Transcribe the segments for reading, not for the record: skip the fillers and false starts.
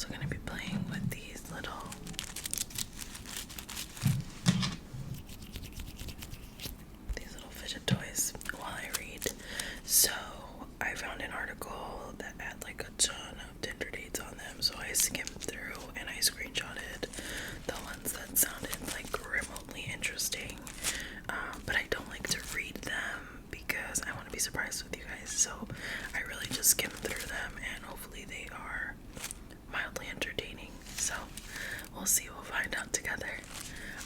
also going to be playing with these little fidget toys while I read. So I found an article that had like a ton of Tinder dates on them, so I skimmed through and I screenshotted the ones that sounded like remotely interesting. But I don't like to read them because I want to be surprised with you guys, so I really just skimmed through them and hopefully they are mildly entertaining. So we'll see, we'll find out together.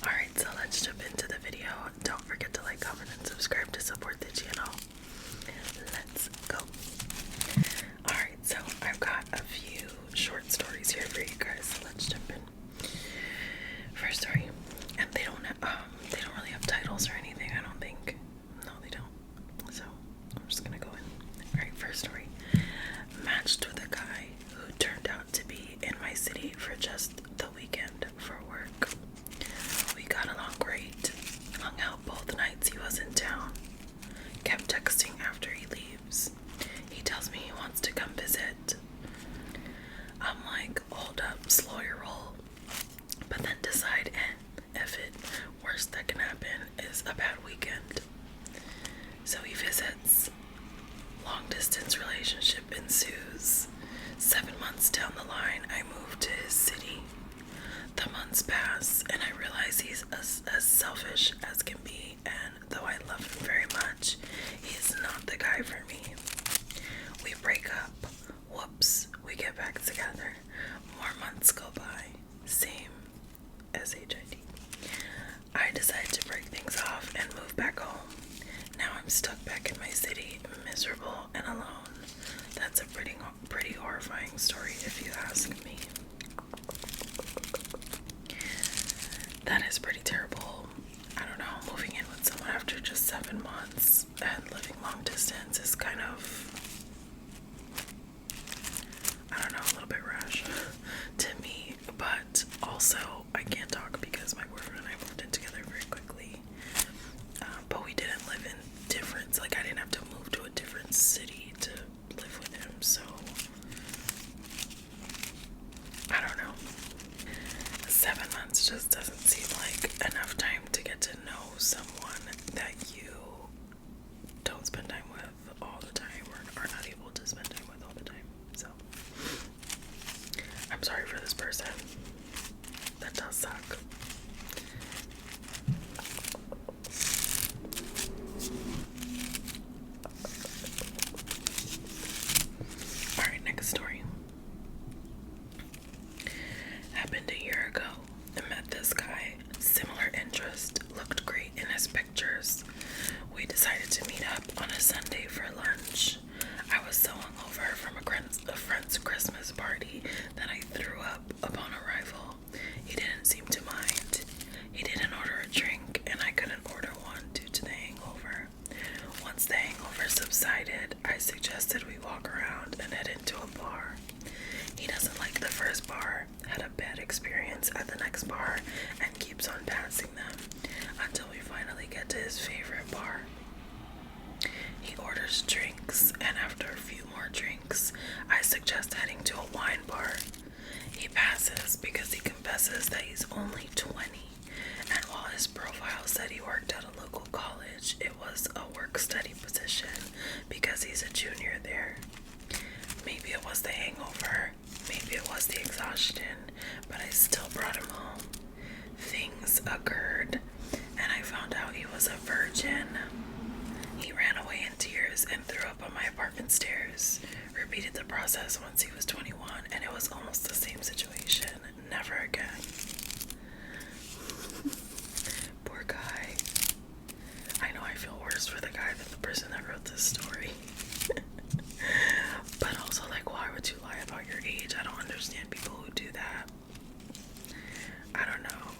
Alright, so let's jump into the video. Don't forget to like, comment, and subscribe to support the channel. Let's go. Alright, so I've got a few short stories here for you guys, so let's jump in. First story, and they don't really have titles or anything, I don't think. No, they don't. So I'm just gonna go in. Alright, first story. Matched with a guy who turned out to be in my city for just the weekend for work. We got along great, hung out both nights he was in town, kept texting after he leaves. He tells me he wants to come visit. I'm like, hold up, slow your roll. But then decide, and F it, worst that can happen is a bad weekend. So he visits. Long distance relationship ensues. 7 months down the line, I move to his city. The months pass, and I realize he's as selfish as can be, and though I love him very much, he's not the guy for me. We break up. Whoops, we get back together. More months go by. Same SHID. I decide to break things off and move back home. Now I'm stuck back in my city, miserable and alone. That's a pretty horrifying story if you ask me. That is pretty terrible. I don't know, moving in with someone after just 7 months and living long distance is kind of, I don't know, a little bit rash to me, but also I can't talk because my boyfriend and I moved in together very quickly. But we didn't live in different, like I didn't have to move to a different city to live with him, so I don't know. 7 months just doesn't seem like enough time to get to know someone that you don't spend time with all the time or are not able to spend time with all the time. So I'm sorry for this person. That does suck. Alright, next story. Happened a year ago. I met this guy, similar interest, looked great in his pictures. We decided to meet up on a Sunday for lunch. I was so hungover from a friend's Christmas party that I threw up upon arrival. He didn't seem to mind. He didn't order a drink, and I couldn't order one due to the hangover. Once the hangover subsided, I suggested we walk around and head into a bar. He doesn't like the first bar, had a bad experience at the next bar, and keeps on passing them until we finally get to his favorite bar. He orders drinks, and after a few more drinks, I suggest heading to a wine bar. He passes because he confesses that he's only 20, and while his profile said he worked at a local college, it was a work-study position because he's a junior there. Maybe it was the hangover, maybe it was the exhaustion, but I still brought him home. Things occurred, and I found out he was a virgin. He ran away in tears and threw up on my apartment stairs. Repeated the process once he was 21, and it was almost the same situation. Never again. Poor guy. I know I feel worse for the guy than the person that wrote this story. But also, like, why would you lie about your age? I don't understand people who do that. I don't know.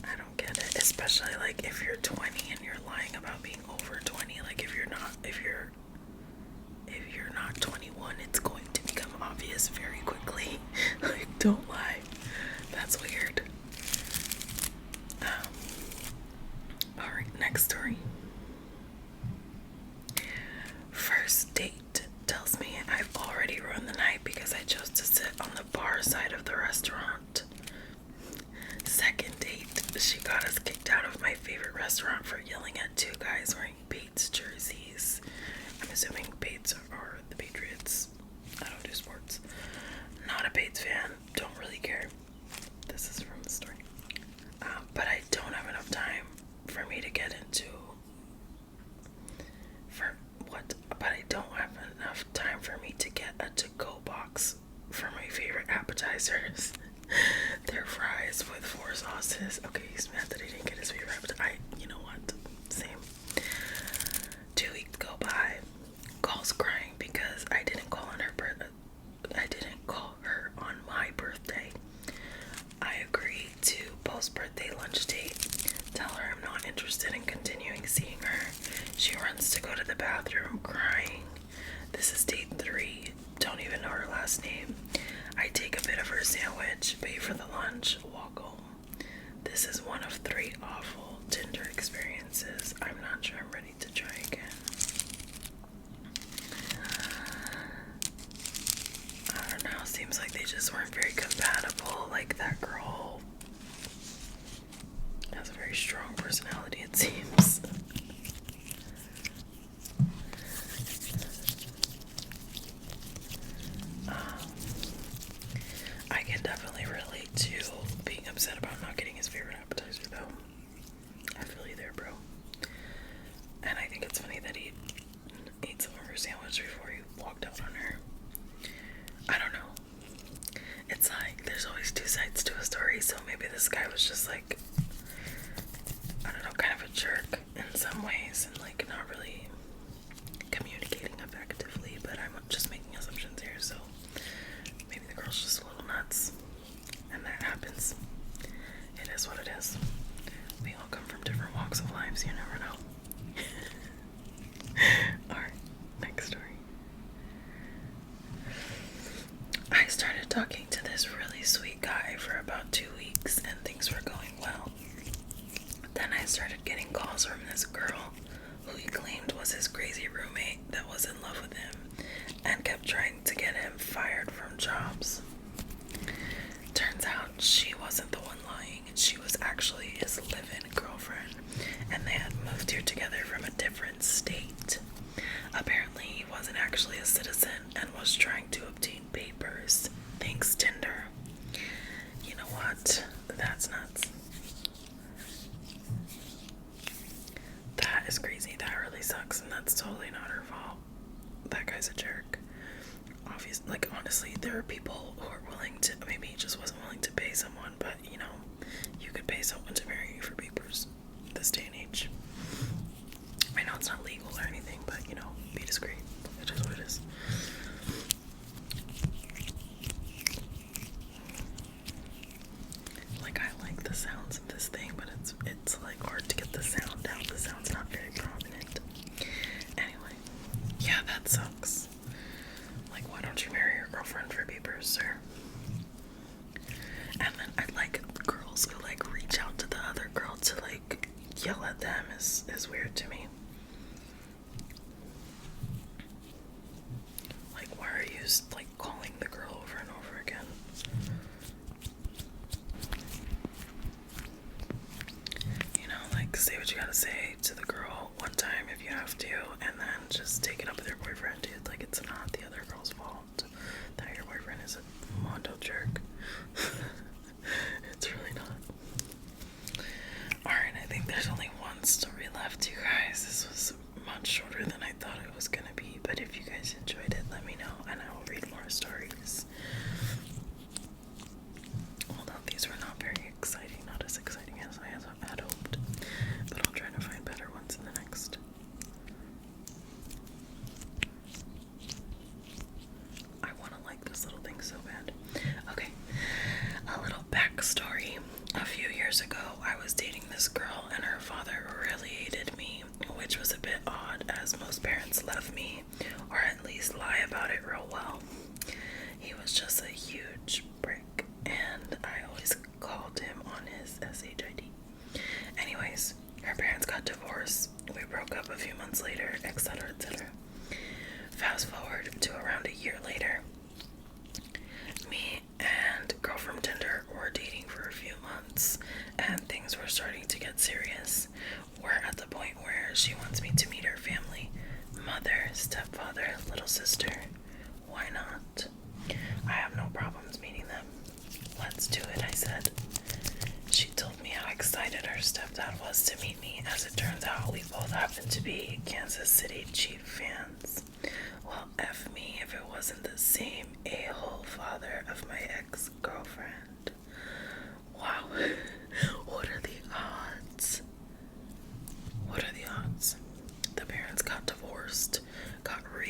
I don't get it. Especially, like, if you're 20 and you're lying about being over 20. Like, if you're not 21, it's going to become obvious very quickly. Like, don't lie. That's weird. Alright, next story. First date tells me I've already appetizers. Their fries with 4 sauces. Okay, he's mad that he didn't get his favorite appetizer. You know what? Same. 2 weeks go by. Calls crying because I didn't call on her I didn't call her on my birthday. I agreed to post-birthday lunch date. Tell her I'm not interested in continuing seeing her. She runs to go to the bathroom crying. This is date 3. Don't even know her last name. I take a bit of her sandwich, pay for the lunch, walk home. This is one of 3 awful Tinder experiences. I'm not sure I'm ready to try again. I don't know, seems like they just weren't very compatible. Like, that girl has a very strong personality, it seems. I can definitely relate to being upset about not getting his favorite appetizer, though. I feel you there, bro. And I think it's funny that he ate some of her sandwich before he walked out on her. I don't know. It's like there's always 2 sides to a story, so maybe this guy was just like, I don't know, kind of a jerk in some ways and like not really communicating effectively, but I'm just making assumptions here, so maybe the girl's just a little nuts, and that happens. It is what it is. We all come from different walks of lives, you never know. Alright, next story. I started talking to this really sweet guy for about 2 weeks and things were going well. Then I started getting calls from this girl who he claimed was his crazy roommate that was in love with him and kept trying to get him fired from jobs. Turns out she wasn't the one lying. She was actually his live-in girlfriend, and they had moved here together from a different state. Apparently, he wasn't actually a citizen and was trying to obtain papers. Thanks, Tinder. You know what? That's nuts. That is crazy. That really sucks, and that's totally not her fault. That guy's a jerk. Obviously, like, honestly, there are people who are willing to, maybe he just wasn't willing to pay someone, but, you know, you could pay someone to marry you for papers this day and age. I know it's not legal or anything, but, you know, be discreet. It is what it is. Like, I like the sounds of this thing, but it's like hard to get the sound out. The sound's not very prominent. Anyway, yeah, that sucks. Like, why don't you marry your girlfriend for papers, sir? And then I like girls who like reach out to the other girl to like yell at them is weird to me. Like, why are you like calling the girl over and over again? You know, like, say what you gotta say to the girl one time if you have to, and then just take it up with your boyfriend, dude. Like, it's not the other girl's fault that your boyfriend is a mondo jerk. It's really not. Alright, I think there's only one story left, you guys. This was much shorter than I thought it was gonna be, but if you guys enjoyed it, let me know, and I will read more stories. Although these were not very exciting, not as exciting as I had hoped, but I'll try to find better ones in the next. I want to like this little thing so bad. Okay, a little backstory. A few years ago, I was dating this girl, and her father really hated me, which was a bit odd, as most parents love me, or at least lie about it real well. He was just a huge prick, and I always called him on his SHID. Anyways, her parents got divorced, we broke up a few months later, etc., etc. Fast forward to around a year later. Me and girl from Tinder were dating for a few months, and things were starting to get serious. We're at the point where she wants me to meet her family. Mother, stepfather, little sister. Why not? I have no problems meeting them. Let's do it, I said. She told me how excited her stepdad was to meet me. As it turns out, we both happen to be Kansas City Chiefs fans. Well, F me if it wasn't the same a-hole father of my ex-girlfriend.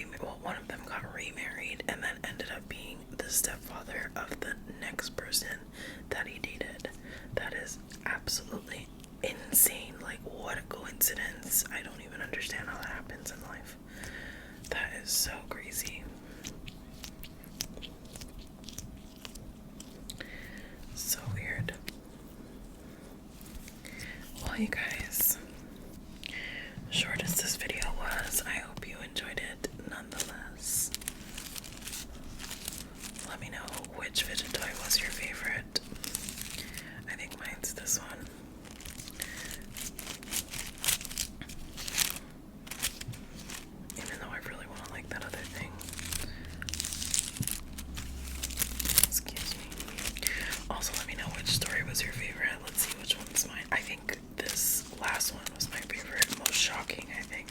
one of them got remarried and then ended up being the stepfather of the next person that he dated. That is absolutely insane. Like, what a coincidence. I don't even understand how that happens in life. That is so crazy. So weird. Well, you guys, short as this video was, I hope you enjoyed it nonetheless. Let me know which fidget toy was your favorite. I think mine's this one. Even though I really want to like that other thing. Excuse me. Also, let me know which story was your favorite. Let's see which one's mine. I think this last one was my favorite. Most shocking, I think.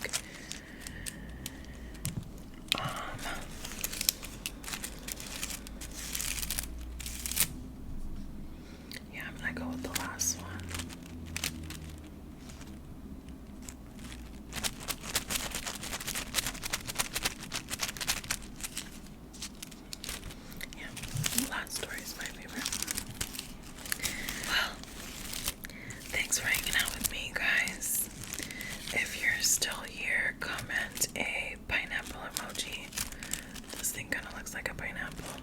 Yeah, I'm gonna go with the last one. Yeah, last story is my favorite. Well, thanks for hanging out with me, guys. If you're still here, comment a pineapple emoji. This thing kind of looks like a pineapple.